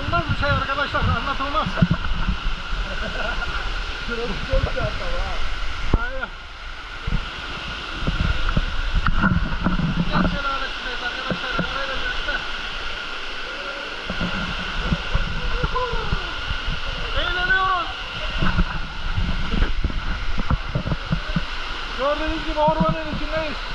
İnanılmaz bir şey arkadaşlar, anlatılmaz. Şurası çok güzel ha. Aynen. Gel şelalesindeyiz arkadaşlar, Emre ile birlikte. Eğleniyoruz. Gördüğünüz gibi ormanın içindeyiz.